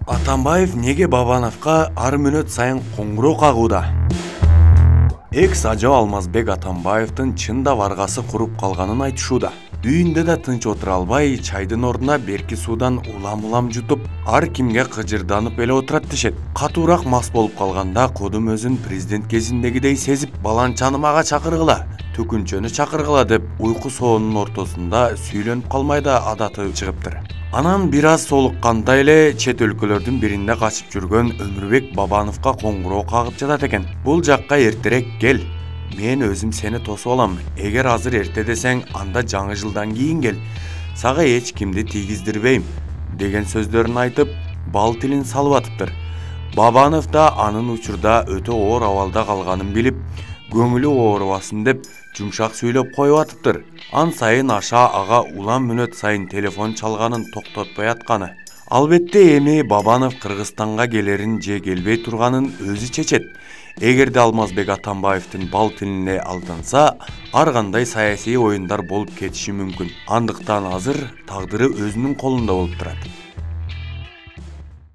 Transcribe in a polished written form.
Атамбаев неге Бабановго ар мүнөт сайын коңгуроо кагууда? Экс ажо Алмазбек Атамбаевдин чында варгасы куруп калганын айтышууда. Үйүндө да тынч отура албай, чайдын ордуна берки суудан улам жутуп, ар кимге кыжырданып эле отурат дешет. Катуураак мас болуп калганда кодум өзүн президент кезиндегидей сезип, баланчаны мага чакыргыла, төкүнчөнү чакыргыла деп уйку соонун ортосунда сүйлөнүп калмай да адаты чыгыптыр. Анан бир аз солукканда эле чет өлкөлөрдүн биринде качып жүргөн Өмүрбек Бабановго коңгуроо кагып жатат экен. Бул жакка эртерээк кел. Мен өзүм сени тосуп алам. Эгер азыр эрте десең, анда жаңы жылдан кийин кел. Сага эч кимди тийгиздирбейм деген сөздөрүн айтып, бал тилин салып атыптыр. Бабанов да анын учурда өтө оор абалда калганын билип, көңүлү оорубасын деп жумшак сүйлөп коюп атыптыр. Ан сайын аша ага улам мүнөт сайын телефон чалганын токтотпой атканы. Албетте эми Бабанов Кыргызстанга келерин же келбей турганын өзү чечет. Эгерде Алмазбек Атамбаевдин бал тилине алданса, ар кандай саясий оюндар болуп кетиши мүмкүн. Андыктан азыр тагдыры өзүнүн колунда болуп турат.